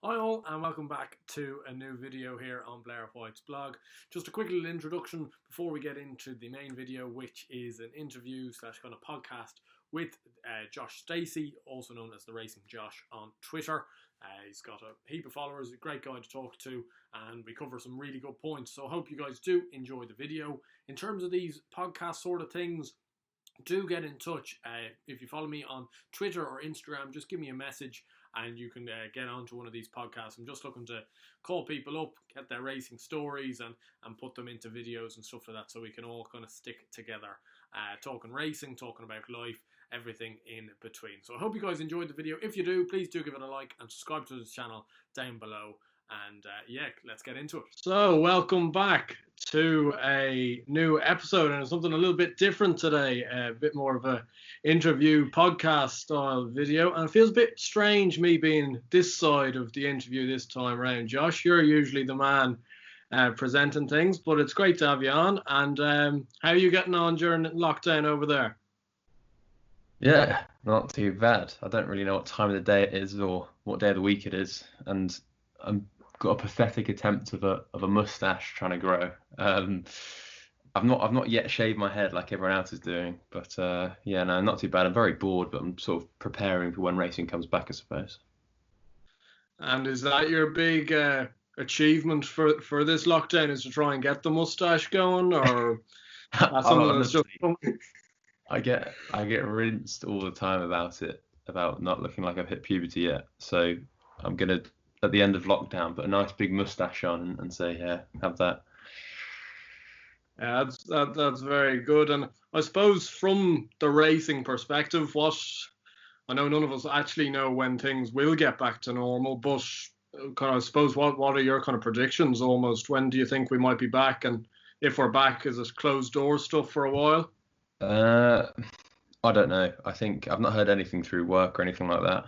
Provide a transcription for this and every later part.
Hi all and welcome back to a new video here on Blair White's blog. Just a quick little introduction before we get into the main video, which is an interview / kind of podcast with Josh Stacey, also known as the Racing Josh on Twitter. He's got a heap of followers, a great guy to talk to, and we cover some really good points. So I hope you guys do enjoy the video. In terms of these podcast sort of things, do get in touch. If you follow me on Twitter or Instagram, just give me a message and you can get onto one of these podcasts. I'm just looking to call people up, get their racing stories and put them into videos and stuff like that, so we can all kind of stick together, talking racing, talking about life, everything in between. So I hope you guys enjoyed the video. If you do, please do give it a like and subscribe to this channel down below. And yeah, let's get into it. So welcome back to a new episode, and it's something a little bit different today, a bit more of a interview podcast style video, and it feels a bit strange me being this side of the interview this time around. Josh, you're usually the man presenting things, but it's great to have you on. And how are you getting on during lockdown over there? Yeah, not too bad. I don't really know what time of the day it is or what day of the week it is, and I'm got a pathetic attempt of a mustache trying to grow. I've not yet shaved my head like everyone else is doing, but yeah, no, not too bad. I'm very bored, but I'm sort of preparing for when racing comes back, I suppose. And is that your big achievement for this lockdown, is to try and get the mustache going, or that's something that's just... I get rinsed all the time about it, about not looking like I've hit puberty yet. So I'm gonna, at the end of lockdown, put a nice big mustache on and say, yeah, have that. Yeah, that's very good. And I suppose from the racing perspective, I know none of us actually know when things will get back to normal, but kind of, I suppose, what are your kind of predictions almost? When do you think we might be back? And if we're back, is it closed door stuff for a while? I don't know. I think I've not heard anything through work or anything like that.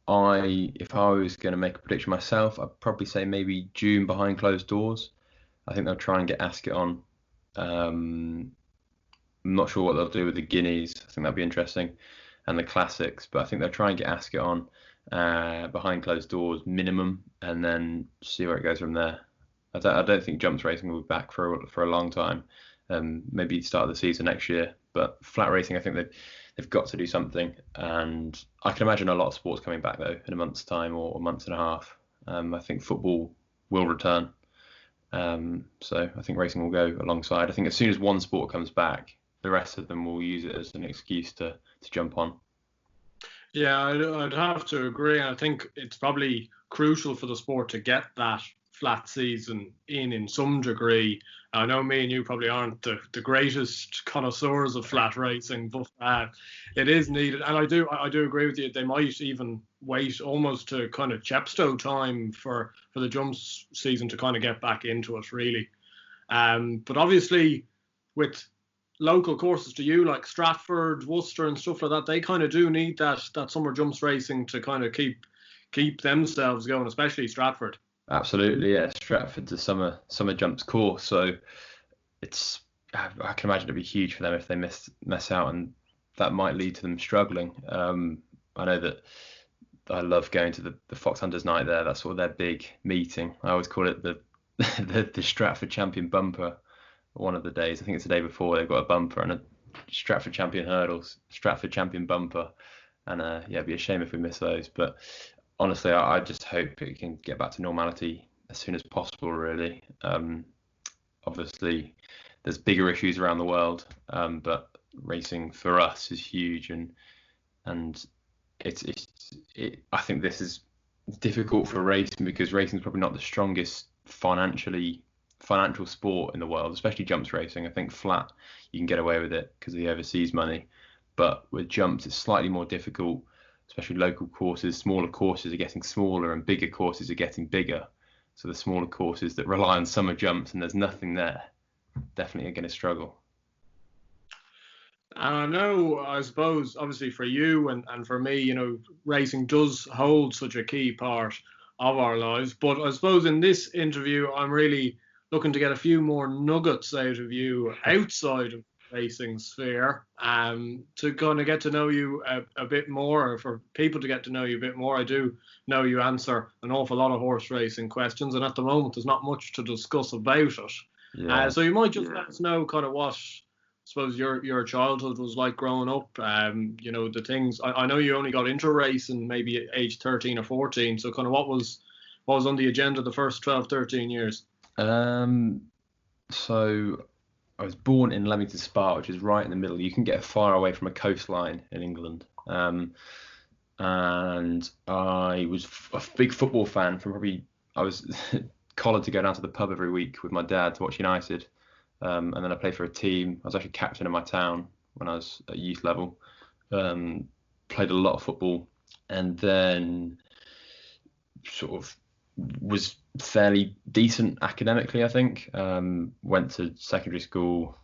If I was going to make a prediction myself, I'd probably say maybe June behind closed doors. I think they'll try and get Ascot on. I'm not sure what they'll do with the Guineas. I think that'd be interesting, and the Classics. But I think they'll try and get Ascot on behind closed doors minimum, and then see where it goes from there. I don't think jumps racing will be back for a long time. Maybe start of the season next year. But flat racing, I think they've got to do something, and I can imagine a lot of sports coming back though in a month's time or a month and a half. I think football will return, so I think racing will go alongside. I think as soon as one sport comes back, the rest of them will use it as an excuse to jump on. Yeah, I'd have to agree. I think it's probably crucial for the sport to get that flat season in some degree. I know me and you probably aren't the greatest connoisseurs of flat racing, but it is needed. And I do agree with you. They might even wait almost to kind of Chepstow time for the jumps season to kind of get back into it, really. But obviously, with local courses to you like Stratford, Worcester, and stuff like that, they kind of do need that summer jumps racing to kind of keep themselves going, especially Stratford. Absolutely, yeah. Stratford's a summer jumps course, so I can imagine it'd be huge for them if they mess out, and that might lead to them struggling. I know that I love going to the Fox Hunters night there. That's sort of their big meeting. I always call it the Stratford Champion Bumper. One of the days, I think it's the day before, they've got a bumper and a Stratford Champion Hurdles, Stratford Champion Bumper, and yeah, it'd be a shame if we miss those. But honestly, I just hope it can get back to normality as soon as possible, really. Obviously, there's bigger issues around the world, but racing for us is huge, and I think this is difficult for racing because racing is probably not the strongest financial sport in the world, especially jumps racing. I think flat, you can get away with it because of the overseas money, but with jumps, it's slightly more difficult. Especially local courses, smaller courses are getting smaller and bigger courses are getting bigger. So the smaller courses that rely on summer jumps and there's nothing there, definitely are going to struggle. And I know, I suppose, obviously for you and for me, you know, racing does hold such a key part of our lives. But I suppose in this interview, I'm really looking to get a few more nuggets out of you outside of racing sphere. To kind of get to know you a bit more, or for people to get to know you a bit more, I do know you answer an awful lot of horse racing questions, and at the moment there's not much to discuss about it. Yeah. So you might just let us know kind of what, I suppose, your childhood was like growing up. The things. I know you only got into racing maybe at age 13 or 14. So kind of what was on the agenda the first 12, 13 years? So I was born in Leamington Spa, which is right in the middle. You can get far away from a coastline in England. And I was a big football fan I was collared to go down to the pub every week with my dad to watch United. And then I played for a team. I was actually captain of my town when I was at youth level. Played a lot of football, and then sort of was fairly decent academically, I think. Went to secondary school,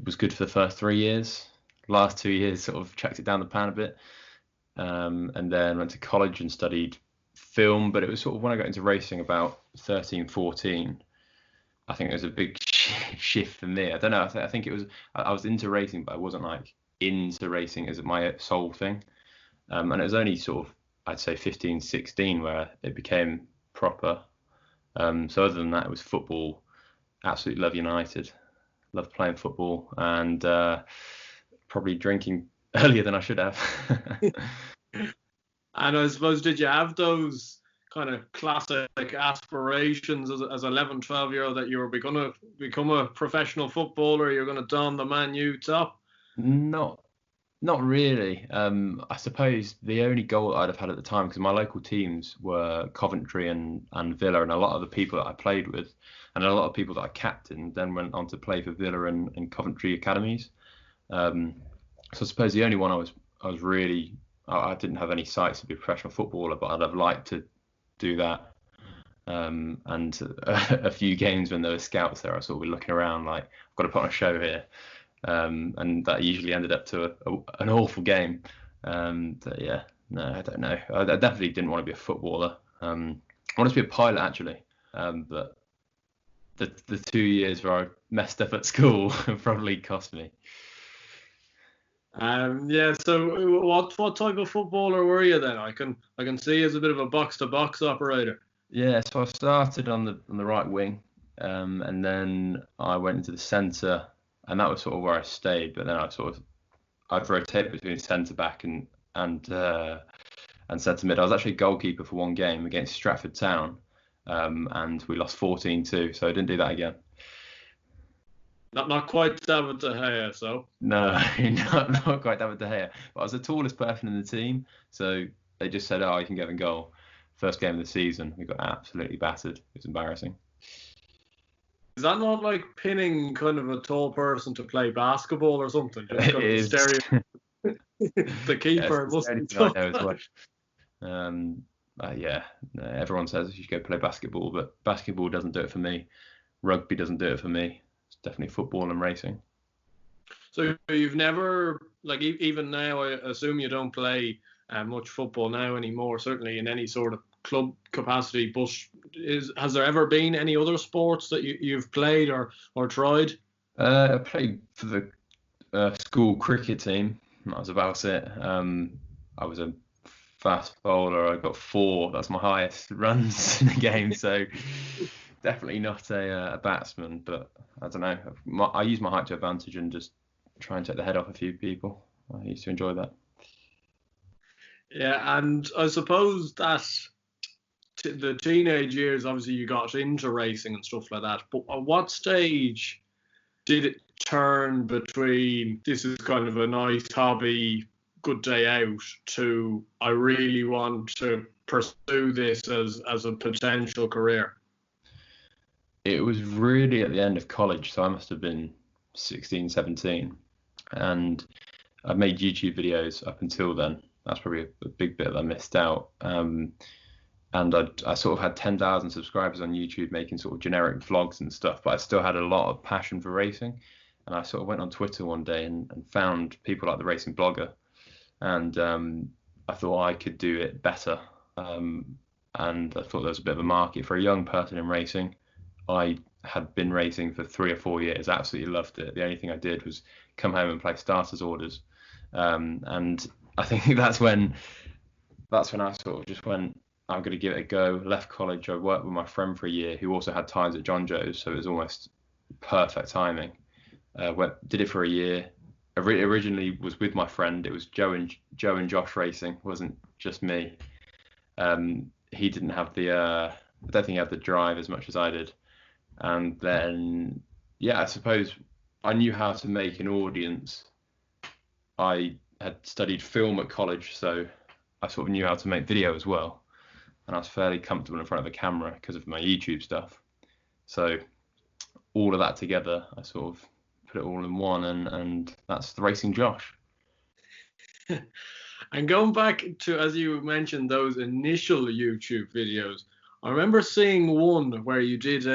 was good for the first 3 years. Last 2 years sort of checked it down the pan a bit. And then went to college and studied film, but it was sort of when I got into racing about 13, 14. I think it was a big shift for me. I don't know. I think it was, I was into racing, but I wasn't like into racing as my sole thing. And it was only sort of, I'd say 15, 16 where it became proper. So other than that, it was football. Absolutely love United. Love playing football, and probably drinking earlier than I should have. And I suppose, did you have those kind of classic aspirations as 11, 12-year-old that you were going to become a professional footballer, you're going to don the Man U top? Not really. I suppose the only goal I'd have had at the time, because my local teams were Coventry and Villa, and a lot of the people that I played with, and a lot of people that I captained, then went on to play for Villa and Coventry academies. So I suppose the only one I was really, I didn't have any sights to be a professional footballer, but I'd have liked to do that. And a few games when there were scouts there, I sort of be looking around like, I've got to put on a show here. And that usually ended up to an awful game. Yeah, no, I don't know. I definitely didn't want to be a footballer. I wanted to be a pilot actually, but the 2 years where I messed up at school probably cost me. Yeah. So what type of footballer were you then? I can see you as a bit of a box to box operator. Yeah, so I started on the right wing, and then I went into the centre, and that was sort of where I stayed. But then I'd rotate between centre back and centre mid. I was actually goalkeeper for one game against Stratford Town, and we lost 14-2, so I didn't do that again. Not quite David De Gea, so. No, not quite David De Gea. But I was the tallest person in the team, so they just said, "Oh, you can go in goal." First game of the season, we got absolutely battered. It was embarrassing. Is that not like pinning kind of a tall person to play basketball or something? It is. The keeper must be tough. Yeah, everyone says you should go play basketball, but basketball doesn't do it for me. Rugby doesn't do it for me. It's definitely football and racing. So you've never, like, even now, I assume you don't play much football now anymore, certainly in any sort of club capacity, but has there ever been any other sports that you've played or tried? I played for the school cricket team. That was about it. I was a fast bowler. I got 4. That's my highest runs in the game. So definitely not a batsman, but I don't know. I use my height to advantage and just try and take the head off a few people. I used to enjoy that. Yeah, and I suppose that the teenage years, obviously you got into racing and stuff like that, but at what stage did it turn between this is kind of a nice hobby, good day out, to I really want to pursue this as a potential career? It was really at the end of college, so I must have been 16, 17, and I've made YouTube videos up until then. That's probably a big bit that I missed out. And I sort of had 10,000 subscribers on YouTube making sort of generic vlogs and stuff, but I still had a lot of passion for racing. And I sort of went on Twitter one day and found people like the Racing Blogger, and I thought I could do it better. And I thought there was a bit of a market for a young person in racing I had been racing for 3 or 4 years. Absolutely loved it. The only thing I did was come home and play starters orders. And I think that's when I sort of just went, I'm going to give it a go. Left college. I worked with my friend for a year who also had ties at John Joe's, so it was almost perfect timing. Did it for a year. Originally was with my friend. It was Joe and Josh racing. It wasn't just me. He didn't have I don't think he had the drive as much as I did. And then, yeah, I suppose I knew how to make an audience. I had studied film at college, so I sort of knew how to make video as well. And I was fairly comfortable in front of a camera because of my YouTube stuff. So all of that together, I sort of put it all in one, and that's the Racing Josh. And going back to, as you mentioned, those initial YouTube videos, I remember seeing one where you did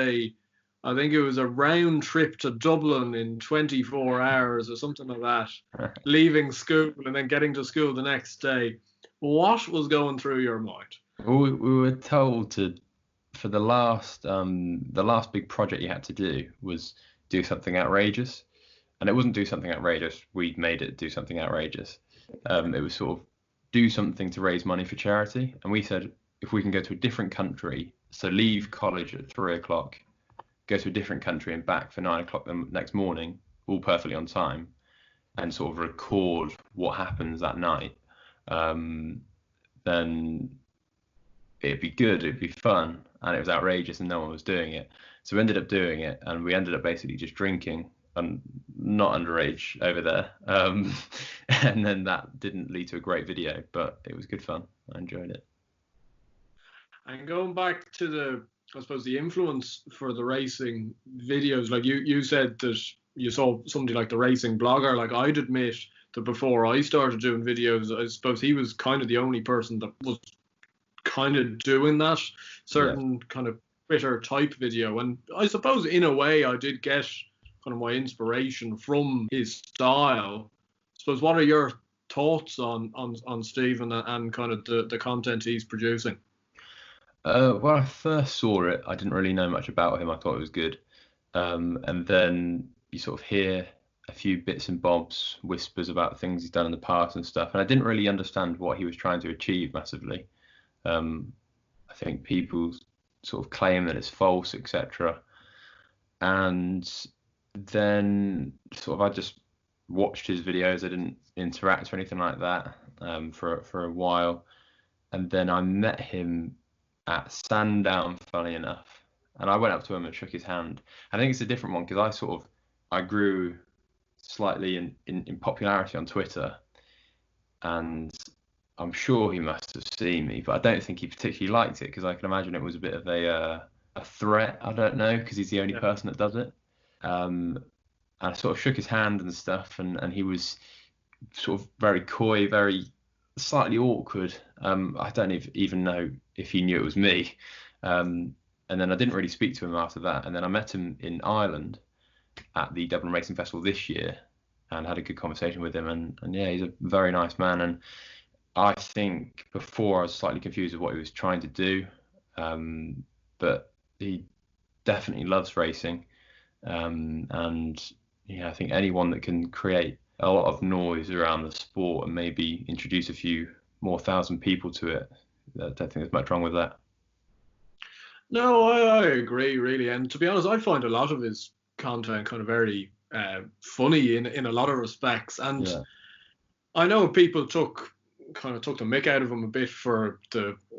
I think it was a round trip to Dublin in 24 hours or something like that, leaving school and then getting to school the next day. What was going through your mind? We were told for the last big project you had to do was do something outrageous, and it wasn't do something outrageous. We made it do something outrageous. It was sort of do something to raise money for charity, and we said if we can go to a different country, so leave college at 3 o'clock, go to a different country and back for 9 o'clock the next morning, all perfectly on time, and sort of record what happens that night, then it'd be good, it'd be fun, and it was outrageous and no one was doing it. So we ended up doing it, and we ended up basically just drinking, and not underage over there. And then that didn't lead to a great video, but it was good fun. I enjoyed it. And going back to I suppose the influence for the racing videos, like you said that you saw somebody like the racing blogger. Like, I'd admit that before I started doing videos, I suppose he was kind of the only person that was kind of doing that certain kind of Twitter type video. And I suppose in a way I did get kind of my inspiration from his style. I suppose, what are your thoughts on Stephen and kind of the content he's producing? When I first saw it, I didn't really know much about him. I thought it was good. And then you sort of hear a few bits and bobs, whispers about things he's done in the past and stuff. And I didn't really understand what he was trying to achieve massively. I think people sort of claim that it's false, etc. And then sort of I just watched his videos. I didn't interact or anything like that for a while. And then I met him at Sandown, funny enough, and I went up to him and shook his hand. I think it's a different one because I grew slightly in popularity on Twitter, and I'm sure he must have seen me, but I don't think he particularly liked it because I can imagine it was a bit of a threat. I don't know, because he's the only person that does it. And I sort of shook his hand and stuff, and he was sort of very coy, very slightly awkward. I don't even know if he knew it was me. And then I didn't really speak to him after that. And then I met him in Ireland at the Dublin Racing Festival this year and had a good conversation with him. And yeah, he's a very nice man. And I think before I was slightly confused with what he was trying to do, but he definitely loves racing. And yeah, I think anyone that can create a lot of noise around the sport and maybe introduce a few more thousand people to it, I don't think there's much wrong with that. No, I agree, really. And to be honest, I find a lot of his content kind of very funny in a lot of respects. And I know people took the mick out of him a bit for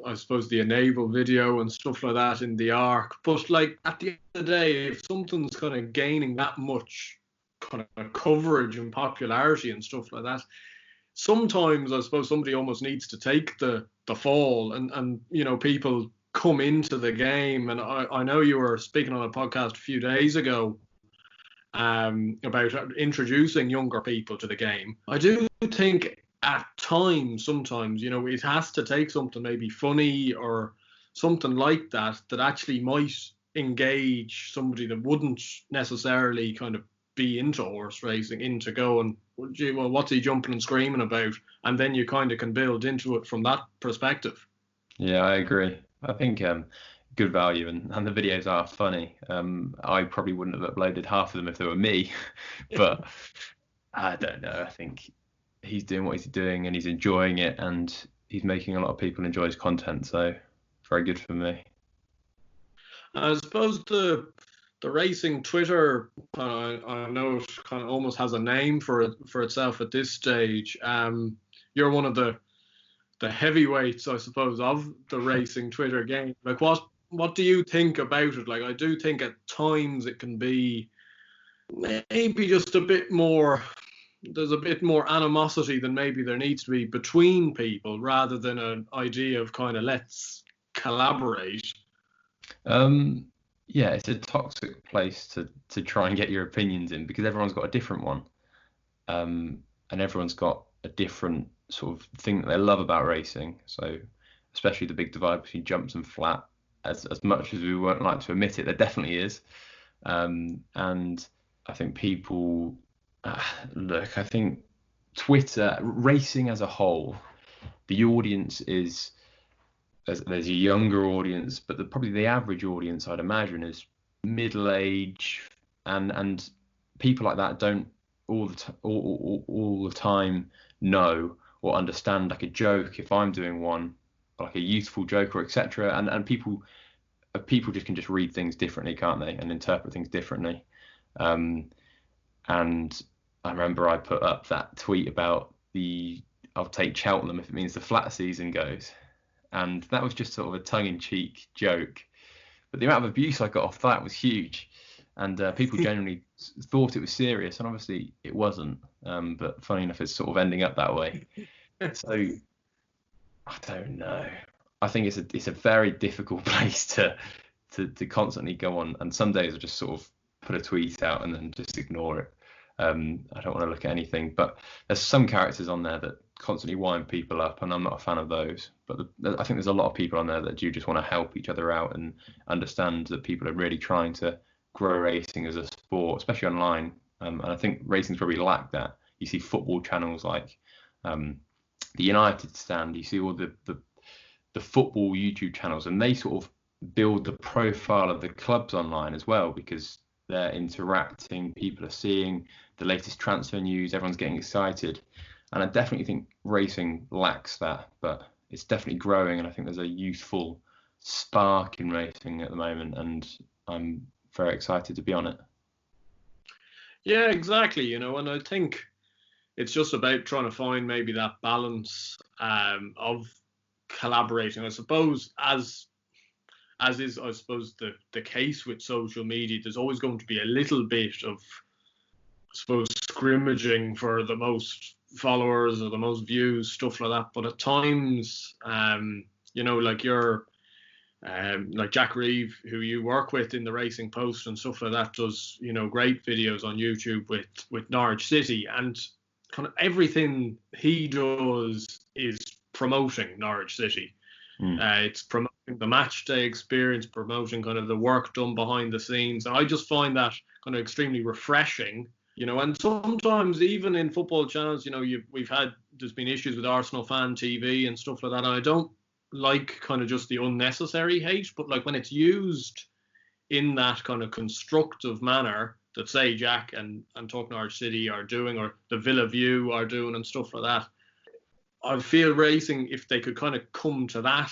I suppose the enable video and stuff like that in the arc. But like, at the end of the day, if something's kind of gaining that much kind of coverage and popularity and stuff like that, sometimes I suppose somebody almost needs to take the fall, and people come into the game. And I know you were speaking on a podcast a few days ago about introducing younger people to the game. I do think at times, sometimes, it has to take something maybe funny or something like that actually might engage somebody that wouldn't necessarily kind of be into horse racing, into going, well, what's he jumping and screaming about? And then you kind of can build into it from that perspective. Yeah, I agree. I think good value, and the videos are funny. I probably wouldn't have uploaded half of them if they were me, but I don't know. I think he's doing what he's doing and he's enjoying it, and he's making a lot of people enjoy his content. So very good for me. I suppose the racing Twitter, I know it kind of almost has a name for itself at this stage. You're one of the heavyweights, I suppose, of the racing Twitter game. Like, what do you think about it? Like, I do think at times it can be maybe just a bit more. There's a bit more animosity than maybe there needs to be between people, rather than an idea of kind of let's collaborate. Yeah, it's a toxic place to try and get your opinions in, because everyone's got a different one, and everyone's got a different sort of thing that they love about racing. So especially the big divide between jumps and flat, as much as we won't like to admit it, there definitely is. And I think people look. I think Twitter racing as a whole, the audience is. There's a younger audience, but probably the average audience, I'd imagine, is middle age, and people like that don't all the time know or understand like a joke if I'm doing one, like a youthful joke or etc. And people just can just read things differently, can't they, and interpret things differently. And I remember I put up that tweet about I'll take Cheltenham if it means the flat season goes. And that was just sort of a tongue-in-cheek joke. But the amount of abuse I got off that was huge. And people genuinely thought it was serious. And obviously it wasn't. But funny enough, it's sort of ending up that way. So I don't know. I think it's a very difficult place to constantly go on. And some days I just sort of put a tweet out and then just ignore it. I don't want to look at anything. But there's some characters on there that constantly wind people up, and I'm not a fan of those. But I think there's a lot of people on there that do just want to help each other out and understand that people are really trying to grow racing as a sport, especially online. And I think racing's probably lacked that. You see football channels like the United Stand. You see all the football YouTube channels, and they sort of build the profile of the clubs online as well, because they're interacting. People are seeing the latest transfer news. Everyone's getting excited. And I definitely think racing lacks that, but it's definitely growing. And I think there's a youthful spark in racing at the moment, and I'm very excited to be on it. Yeah, exactly. And I think it's just about trying to find maybe that balance of collaborating. I suppose as is, I suppose, the case with social media, there's always going to be a little bit of, I suppose, scrimmaging for the most followers or the most views, stuff like that. But at times, like like Jack Reeve, who you work with in the Racing Post and stuff like that, does great videos on YouTube with Norwich City, and kind of everything he does is promoting Norwich City. It's promoting the match day experience, promoting kind of the work done behind the scenes. And I just find that kind of extremely refreshing. And sometimes even in football channels, there's been issues with Arsenal fan TV and stuff like that. And I don't like kind of just the unnecessary hate, but like when it's used in that kind of constructive manner that, say, Jack and Talk Norwich City are doing, or the Villa View are doing and stuff like that, I feel racing, if they could kind of come to that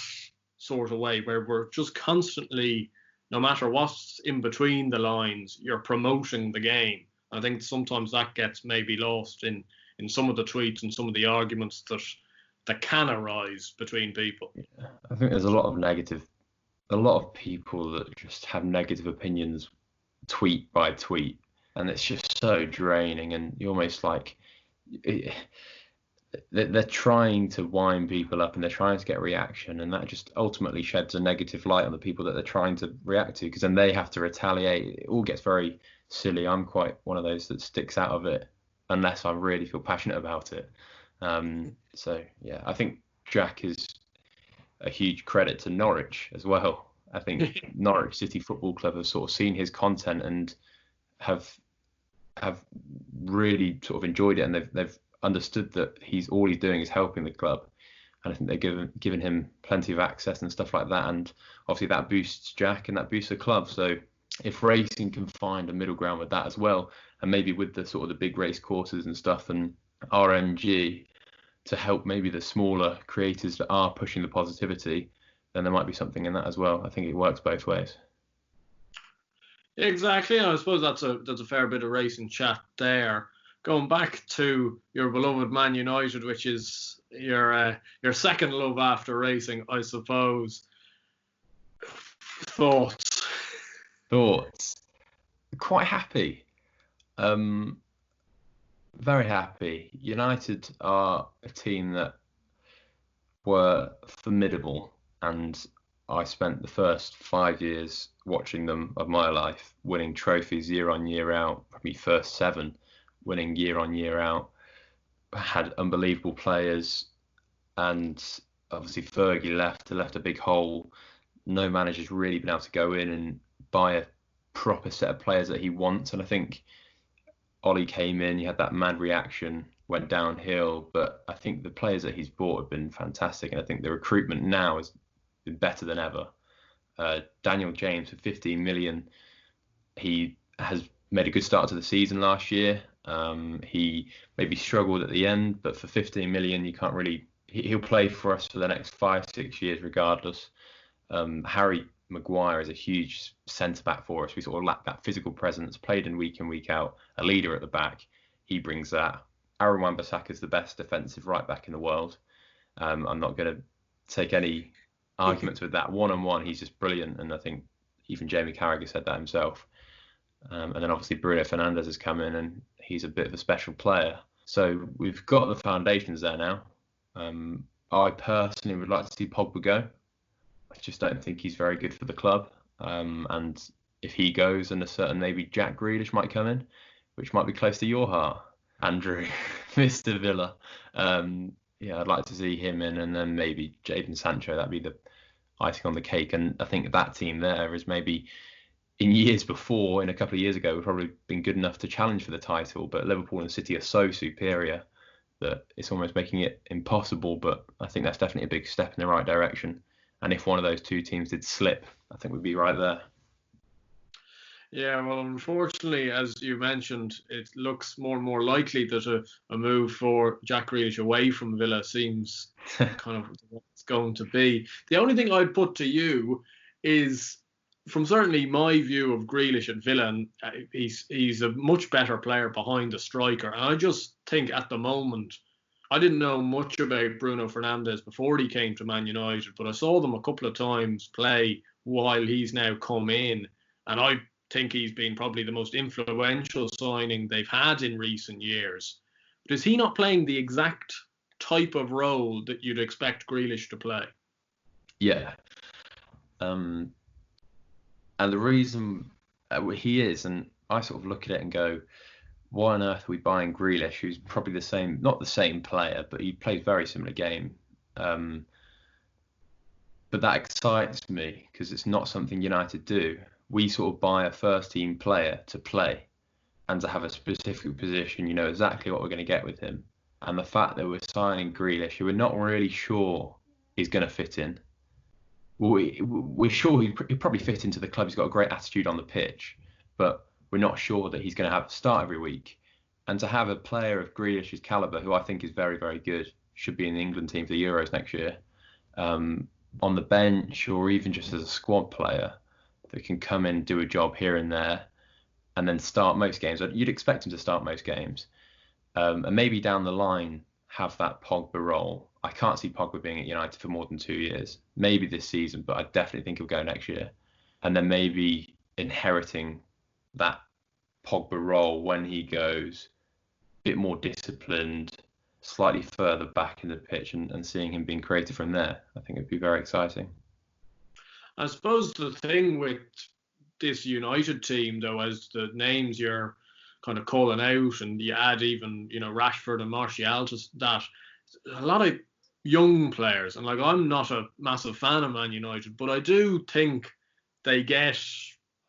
sort of way where we're just constantly, no matter what's in between the lines, you're promoting the game. I think sometimes that gets maybe lost in some of the tweets and some of the arguments that can arise between people. Yeah, I think there's a lot of people that just have negative opinions tweet by tweet, and it's just so draining, and you're almost like they're trying to wind people up and they're trying to get a reaction, and that just ultimately sheds a negative light on the people that they're trying to react to, because then they have to retaliate. It all gets very silly. I'm quite one of those that sticks out of it unless I really feel passionate about it. So yeah, I think Jack is a huge credit to Norwich as well. I think Norwich City Football Club have sort of seen his content and have really sort of enjoyed it, and they've understood that all he's doing is helping the club. and I think they're giving him plenty of access and stuff like that. And obviously that boosts Jack and that boosts the club. So if racing can find a middle ground with that as well, and maybe with the sort of the big race courses and stuff and RMG to help maybe the smaller creators that are pushing the positivity, then there might be something in that as well. I think it works both ways. Exactly. I suppose that's a fair bit of racing chat there. Going back to your beloved Man United, which is your second love after racing, I suppose. Thoughts? Quite happy. Very happy. United are a team that were formidable, and I spent the first 5 years watching them of my life, winning trophies year on year out, probably first 7, winning year on year out. Had unbelievable players, and obviously Fergie left a big hole. No manager's really been able to go in and buy a proper set of players that he wants, and I think Ollie came in, he had that mad reaction, went downhill, but I think the players that he's bought have been fantastic, and I think the recruitment now has been better than ever. Daniel James for 15 million, he has made a good start to the season last year. He maybe struggled at the end, but for 15 million, you can't really. He'll play for us for the next 5-6 years regardless. Harry Maguire is a huge centre back for us. We sort of lack that physical presence, played in week out, a leader at the back. He brings that. Aaron Wan-Bissaka is the best defensive right back in the world. I'm not going to take any arguments with that. One-on-one, he's just brilliant, and I think even Jamie Carragher said that himself. And then obviously Bruno Fernandes has come in, and he's a bit of a special player. So we've got the foundations there now. I personally would like to see Pogba go. I just don't think he's very good for the club. And if he goes, then a certain maybe Jack Grealish might come in, which might be close to your heart, Andrew, Mr. Villa. Yeah, I'd like to see him in, and then maybe Jadon Sancho. That'd be the icing on the cake. And I think that team there is maybe in years before, in a couple of years ago, we've probably been good enough to challenge for the title. But Liverpool and City are so superior that it's almost making it impossible. But I think that's definitely a big step in the right direction. And if one of those two teams did slip, I think we'd be right there. Yeah, well, unfortunately, as you mentioned, it looks more and more likely that a move for Jack Grealish away from Villa seems kind of what it's going to be. The only thing I'd put to you is, from certainly my view of Grealish at Villa, and he's a much better player behind a striker. And I just think at the moment, I didn't know much about Bruno Fernandes before he came to Man United, but I saw them a couple of times play while he's now come in, and I think he's been probably the most influential signing they've had in recent years. But is he not playing the exact type of role that you'd expect Grealish to play? Yeah. And the reason he is, and I sort of look at it and go, why on earth are we buying Grealish, who's probably the same, not the same player, but he plays very similar game. But that excites me because it's not something United do. We sort of buy a first team player to play and to have a specific position. You know exactly what we're going to get with him. And the fact that we're signing Grealish, who we're not really sure is going to fit in. We're sure he'll probably fit into the club. He's got a great attitude on the pitch, but we're not sure that he's going to have to start every week. And to have a player of Grealish's calibre, who I think is very, very good, should be in the England team for the Euros next year, on the bench or even just as a squad player that can come in, do a job here and there, and then start most games. You'd expect him to start most games. And maybe down the line have that Pogba role. I can't see Pogba being at United for more than 2 years. Maybe this season, but I definitely think he'll go next year. And then maybe inheriting that Pogba role when he goes, a bit more disciplined, slightly further back in the pitch, and seeing him being creative from there, I think it'd be very exciting. I suppose the thing with this United team, though, as the names you're kind of calling out, and you add even, Rashford and Martial to that, a lot of young players. And I'm not a massive fan of Man United, but I do think they get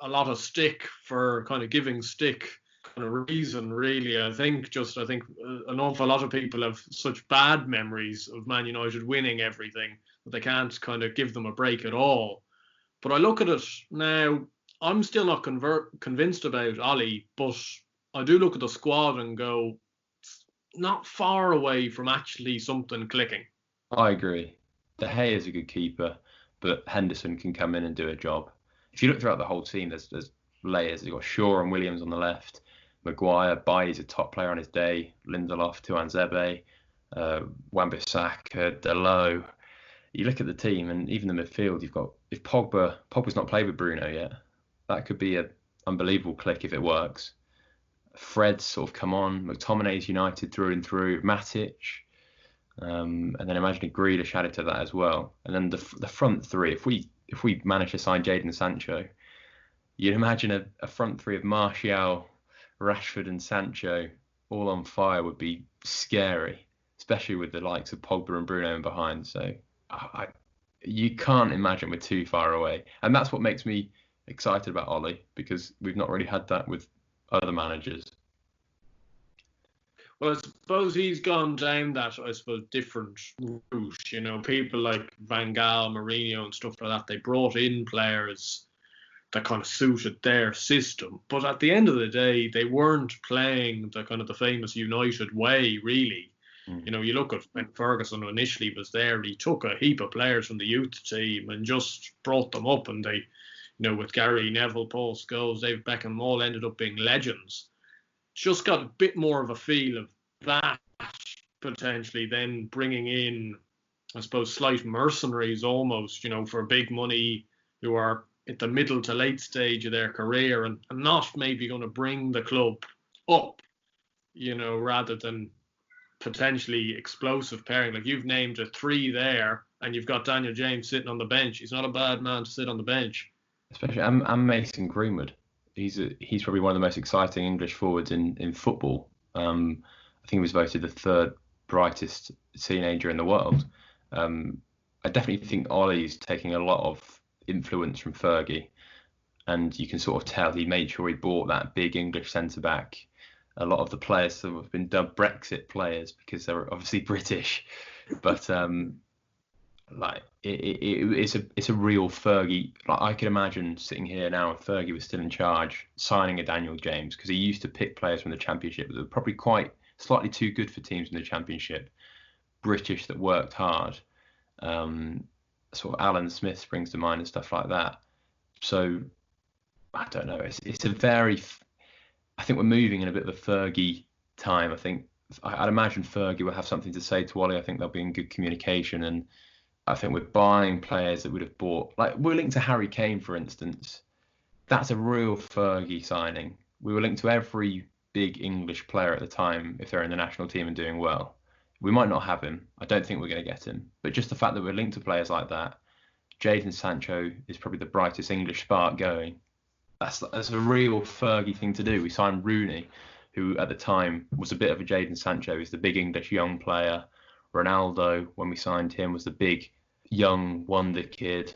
a lot of stick for kind of giving stick of reason, really. I think an awful lot of people have such bad memories of Man United winning everything that they can't kind of give them a break at all. But I look at it now, I'm still not convinced about Ollie, but I do look at the squad and go, it's not far away from actually something clicking. I agree. De Gea is a good keeper, but Henderson can come in and do a job. If you look throughout the whole team, there's layers. You've got Shaw and Williams on the left, Maguire, Bailly's a top player on his day, Lindelof, Tuanzebe, Wan-Bissaka, Dalot. You look at the team and even the midfield, you've got, if Pogba's not played with Bruno yet, that could be an unbelievable click if it works. Fred's sort of come on, McTominay's United through and through, Matic, and then imagine Grealish added to that as well. And then the front three, if we manage to sign Jadon Sancho, you'd imagine a front three of Martial, Rashford and Sancho all on fire would be scary, especially with the likes of Pogba and Bruno in behind. So you can't imagine we're too far away. And that's what makes me excited about Ollie, because we've not really had that with other managers. Well, I suppose he's gone down that, different route. You know, people like Van Gaal, Mourinho and stuff like that, they brought in players that kind of suited their system. But at the end of the day, they weren't playing the kind of the famous United way, really. You know, you look at when Ferguson initially was there, he took a heap of players from the youth team and just brought them up, and they, you know, with Gary Neville, Paul Scholes, David Beckham, all ended up being legends. Just got a bit more of a feel of that potentially than bringing in, I suppose, slight mercenaries almost, you know, for big money, who are at the middle to late stage of their career and not maybe going to bring the club up, you know, rather than potentially explosive pairing. Like you've named a three there, and you've got Daniel James sitting on the bench. He's not a bad man to sit on the bench. Especially, and Mason Greenwood. He's probably one of the most exciting English forwards in football. I think he was voted the third brightest teenager in the world. I definitely think Ollie's taking a lot of influence from Fergie, and you can sort of tell he made sure he bought that big English centre back. A lot of the players have been dubbed Brexit players because they're obviously British, but like it's a real Fergie. Like I could imagine sitting here now if Fergie was still in charge, signing a Daniel James, because he used to pick players from the Championship that were probably quite slightly too good for teams in the Championship, British that worked hard. Sort of Alan Smith springs to mind and stuff like that. So I don't know. It's a very, I think we're moving in a bit of a Fergie time. I'd imagine Fergie will have something to say to Ollie. I think they'll be in good communication, and I think we're buying players that would have bought, like we're linked to Harry Kane, for instance. That's a real Fergie signing. We were linked to every big English player at the time if they're in the national team and doing well. We might not have him. I don't think we're going to get him. But just the fact that we're linked to players like that, Jadon Sancho is probably the brightest English spark going. That's a real Fergie thing to do. We signed Rooney, who at the time was a bit of a Jadon Sancho. He's the big English young player. Ronaldo, when we signed him, was the big young wonder kid.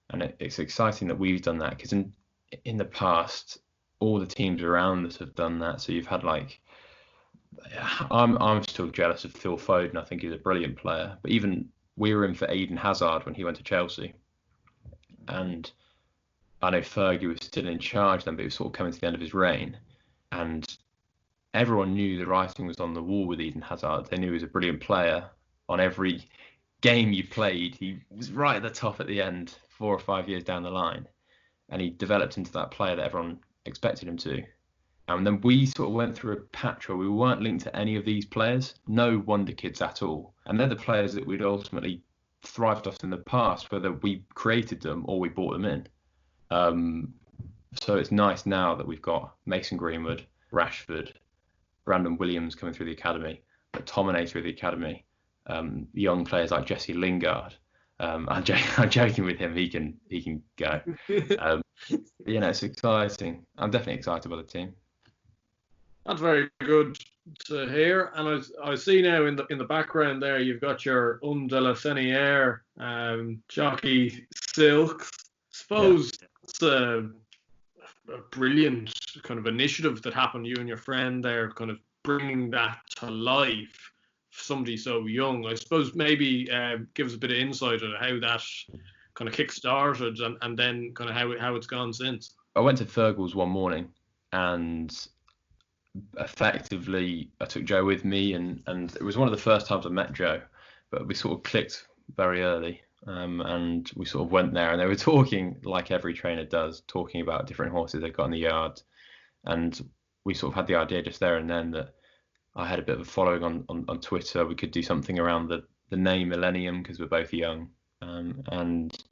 And it's exciting that we've done that, because in the past, all the teams around us have done that. So you've had I'm still jealous of Phil Foden. I think he's a brilliant player. But even we were in for Eden Hazard when he went to Chelsea. And I know Fergie was still in charge then, but he was sort of coming to the end of his reign. And everyone knew the writing was on the wall with Eden Hazard. They knew he was a brilliant player. On every game you played, he was right at the top at the end, 4 or 5 years down the line. And he developed into that player that everyone expected him to. And then we sort of went through a patch where we weren't linked to any of these players, no wonder kids at all. And they're the players that we'd ultimately thrived off in the past, whether we created them or we bought them in. So it's nice now that we've got Mason Greenwood, Rashford, Brandon Williams coming through the academy, McTominay through the academy, young players like Jesse Lingard. I'm joking with him. He can go. It's exciting. I'm definitely excited about the team. That's very good to hear. And I see now in the background there, you've got your de la Senière jockey silks. Suppose it's a brilliant kind of initiative that happened, you and your friend there, kind of bringing that to life for somebody so young. I suppose maybe give us a bit of insight on how that kind of kick started, and then kind of how it's gone since. I went to Fergal's one morning, and effectively I took Joe with me, and it was one of the first times I met Joe, but we sort of clicked very early. And we sort of went there, and they were talking like every trainer does, talking about different horses they've got in the yard. And we sort of had the idea just there and then that I had a bit of a following on Twitter. We could do something around the name Millennium because we're both young. And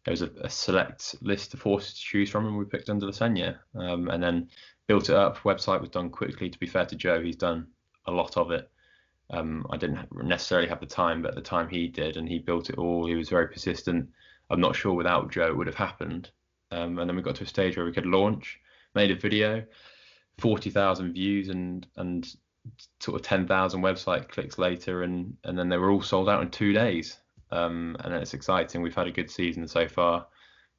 there was a select list of horses to choose from, and we picked Under the Seigneur. And then built it up. Website was done quickly. To be fair to Joe, he's done a lot of it. I didn't necessarily have the time, but at the time he did, and he built it all. He was very persistent. I'm not sure without Joe it would have happened. And then we got to a stage where we could launch, made a video, 40,000 views, and sort of 10,000 website clicks later, and then they were all sold out in 2 days. And it's exciting. We've had a good season so far.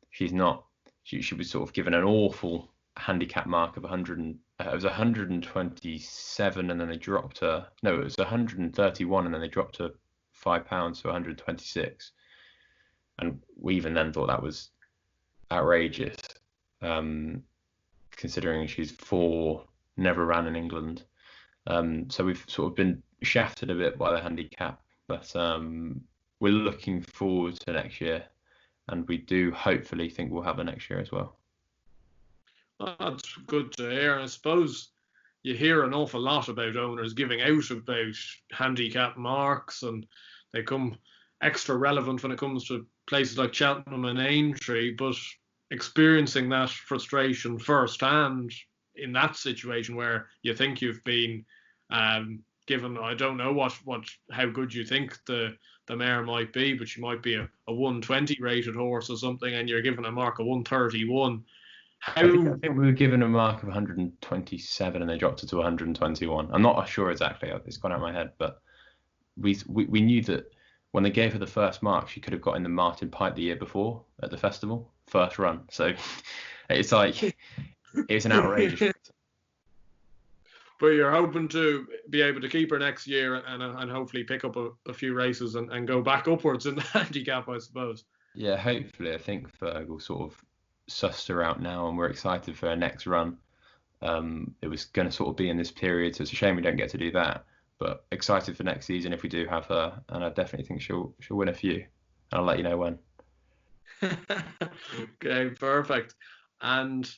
She was sort of given an awful handicap mark of 100. It was 127, and then they dropped her. No, it was 131, and then they dropped her £5 to 126. And we even then thought that was outrageous, considering she's 4, never ran in England. So we've sort of been shafted a bit by the handicap, but we're looking forward to next year, and we do hopefully think we'll have a next year as well. That's good to hear. I suppose you hear an awful lot about owners giving out about handicap marks, and they come extra relevant when it comes to places like Cheltenham and Aintree, but experiencing that frustration firsthand in that situation where you think you've been given, I don't know how good you think the mare might be, but she might be a 120 rated horse or something, and you're given a mark of 131. I think we were given a mark of 127 and they dropped it to 121. I'm not sure exactly. It's gone out of my head, but we knew that when they gave her the first mark, she could have got in the Martin Pipe the year before at the festival, first run. So it's like, it's an outrageous. But you're hoping to be able to keep her next year and hopefully pick up a few races and go back upwards in the handicap, I suppose. Yeah, hopefully. I think Fergal sort of sussed her out now, and we're excited for her next run. It was going to sort of be in this period, so it's a shame we don't get to do that. But excited for next season if we do have her, and I definitely think she'll win a few. And I'll let you know when. Okay, perfect. And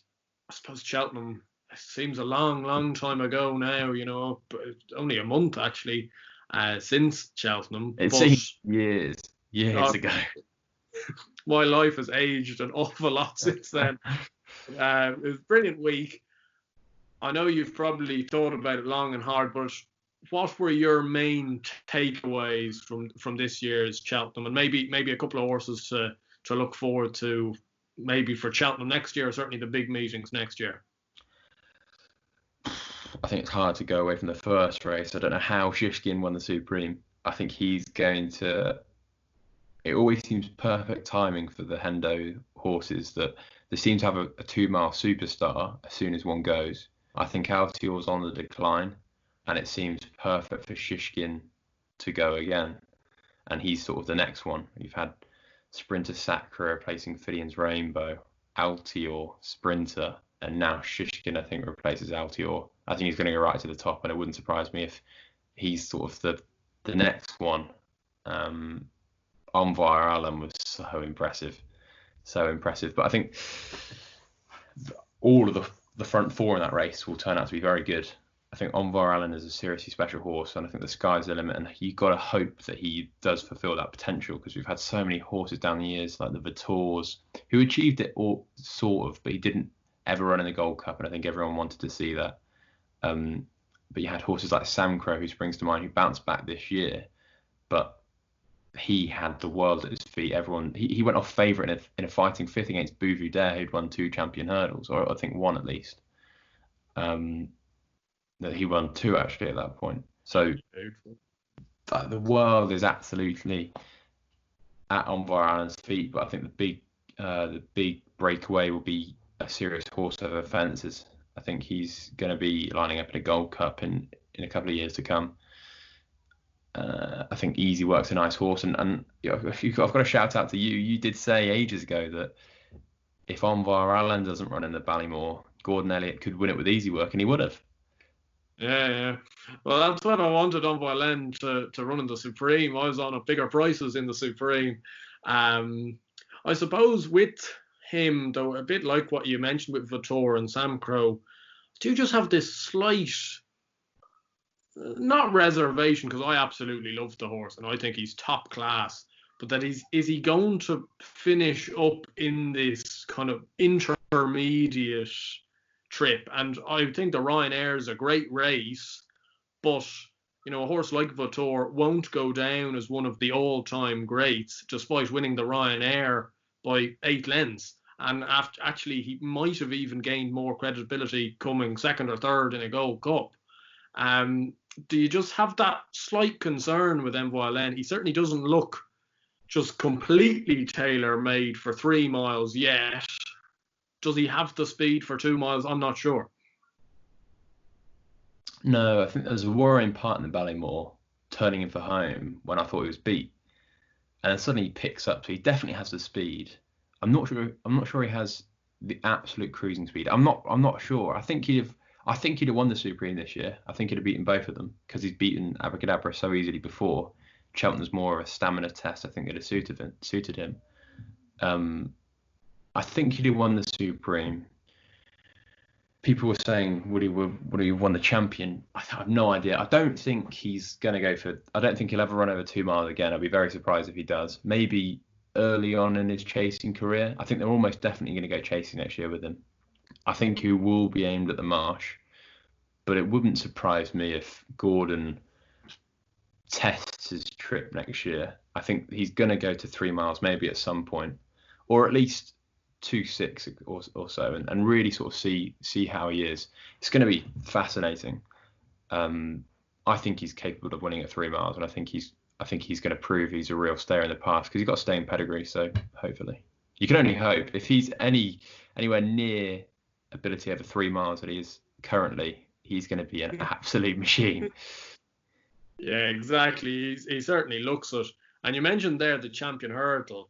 I suppose Cheltenham, it seems a long time ago now. But only a month actually since Cheltenham. It seems years ago. My life has aged an awful lot since then. It was a brilliant week. I know you've probably thought about it long and hard, but what were your main takeaways from this year's Cheltenham, and maybe a couple of horses to look forward to, maybe for Cheltenham next year, or certainly the big meetings next year? I think it's hard to go away from the first race. I don't know how Shishkin won the Supreme. I think he's going to. It always seems perfect timing for the Hendo horses that they seem to have a 2-mile superstar as soon as one goes. I think Altior's on the decline, and it seems perfect for Shishkin to go again. And he's sort of the next one. You've had Sprinter Sacra replacing Fiddian's Rainbow, Altior, Sprinter, and now Shishkin, I think, replaces Altior. I think he's going to go right to the top, and it wouldn't surprise me if he's sort of the next one. Maguire Allen was so impressive. But I think all of the front 4 in that race will turn out to be very good. I think Maguire Allen is a seriously special horse, and I think the sky's the limit, and you've got to hope that he does fulfil that potential, because we've had so many horses down the years, like the Vitors, who achieved it all sort of, but he didn't ever run in the Gold Cup, and I think everyone wanted to see that. But you had horses like Samcro, who springs to mind, who bounced back this year, but he had the world at his feet. He went off favourite in a fighting fifth against Bouvu Dare, who'd won 2 champion hurdles, or I think 1 at least. He won 2 actually at that point. So the world is absolutely at Maguire Allen's feet. But I think the big breakaway will be a serious horse over fences. I think he's going to be lining up in a Gold Cup in a couple of years to come. I think Easy Work's a nice horse, and I've got to shout out to you. You did say ages ago that if Envoi Allen doesn't run in the Ballymore, Gordon Elliott could win it with Easy Work, and he would have. Yeah. Well, that's what I wanted Envoi Allen to run in the Supreme. I was on a bigger prices in the Supreme. I suppose with him, though, a bit like what you mentioned with Vitor and Sam Crow, do you just have this slight, not reservation, because I absolutely love the horse and I think he's top class, but that is he going to finish up in this kind of intermediate trip? And I think the Ryanair is a great race, but a horse like Vitor won't go down as one of the all-time greats, despite winning the Ryanair by 8 lengths. And actually, he might have even gained more credibility coming second or third in a Gold Cup. Do you just have that slight concern with Envoi Allen? He certainly doesn't look just completely tailor-made for 3 miles yet. Does he have the speed for 2 miles? I'm not sure. No, I think there's a worrying part in the Ballymore turning him for home when I thought he was beat, and then suddenly he picks up. So he definitely has the speed. I'm not sure he has the absolute cruising speed. I'm not sure. I think he'd have won the Supreme this year. I think he'd have beaten both of them because he's beaten Abracadabra so easily before. Cheltenham's more of a stamina test. I think it'd have suited him. I think he'd have won the Supreme. People were saying, would he have won the Champion? I have no idea. I don't think he's going to go for. I don't think he'll ever run over 2 miles again. I'd be very surprised if he does. Maybe early on in his chasing career. I think they're almost definitely going to go chasing next year with him. I think he will be aimed at the Marsh, but it wouldn't surprise me if Gordon tests his trip next year. I think he's going to go to 3 miles maybe at some point, or at least 2.6 or so, and really sort of see how he is. It's going to be fascinating. I think he's capable of winning at 3 miles, and I think he's going to prove he's a real stayer in the past because he's got staying pedigree. So hopefully, you can only hope. If he's anywhere near ability over 3 miles that he is currently, he's going to be an absolute machine. Yeah, exactly. He certainly looks it. And you mentioned there the Champion Hurdle.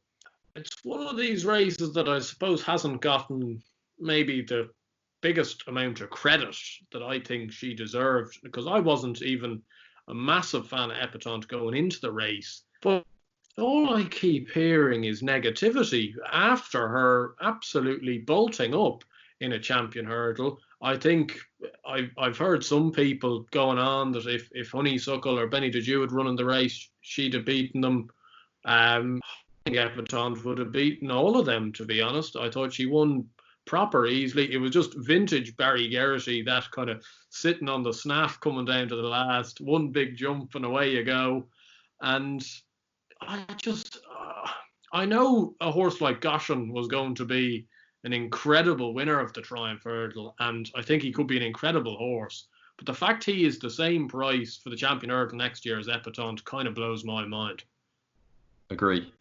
It's one of these races that I suppose hasn't gotten maybe the biggest amount of credit that I think she deserved, because I wasn't even a massive fan of Epatante going into the race. But all I keep hearing is negativity after her absolutely bolting up in a Champion Hurdle. I think I've heard some people going on that if Honeysuckle or Benny the Jew had run in the race, she'd have beaten them. I think Epatante would have beaten all of them, to be honest. I thought she won proper easily. It was just vintage Barry Geraghty, that kind of sitting on the snaff coming down to the last, one big jump and away you go. And I know a horse like Goshen was going to be an incredible winner of the Triumph Hurdle, and I think he could be an incredible horse. But the fact he is the same price for the Champion Hurdle next year as Epatante kind of blows my mind. Agree.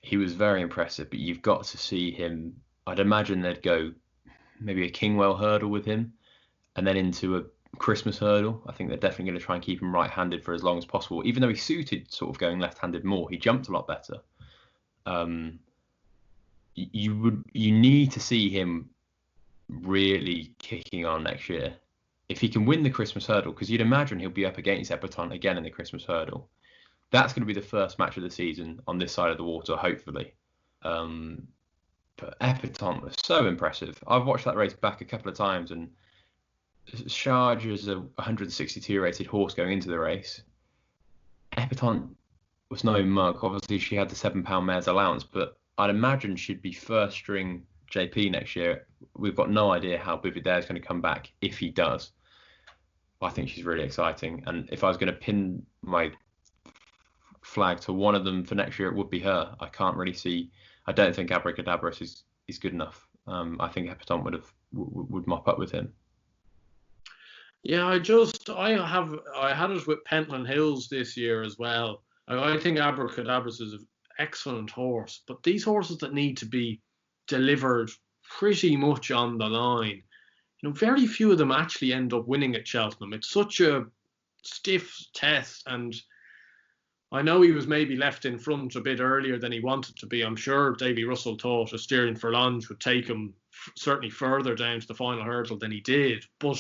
He was very impressive, but you've got to see him. I'd imagine they'd go maybe a Kingwell Hurdle with him, and then into a Christmas Hurdle. I think they're definitely going to try and keep him right-handed for as long as possible. Even though he suited sort of going left-handed more, he jumped a lot better. You need to see him really kicking on next year. If he can win the Christmas Hurdle, because you'd imagine he'll be up against Epatante again in the Christmas Hurdle. That's going to be the first match of the season on this side of the water, hopefully. But Epatante was so impressive. I've watched that race back a couple of times, and Charge is a 162 rated horse going into the race. Epatante was no mug. Obviously, she had the £7 mare's allowance, but I'd imagine she'd be first string JP next year. We've got no idea how Bividaire is going to come back if he does. I think she's really exciting. And if I was going to pin my flag to one of them for next year, it would be her. I don't think Abracadabra is good enough. I think Epatante would mop up with him. Yeah, I had it with Pentland Hills this year as well. I think Abracadabra is an excellent horse, but these horses that need to be delivered pretty much on the line. Very few of them actually end up winning at Cheltenham. It's such a stiff test, and I know he was maybe left in front a bit earlier than he wanted to be. I'm sure Davy Russell thought a steering for Lange would take him certainly further down to the final hurdle than he did. But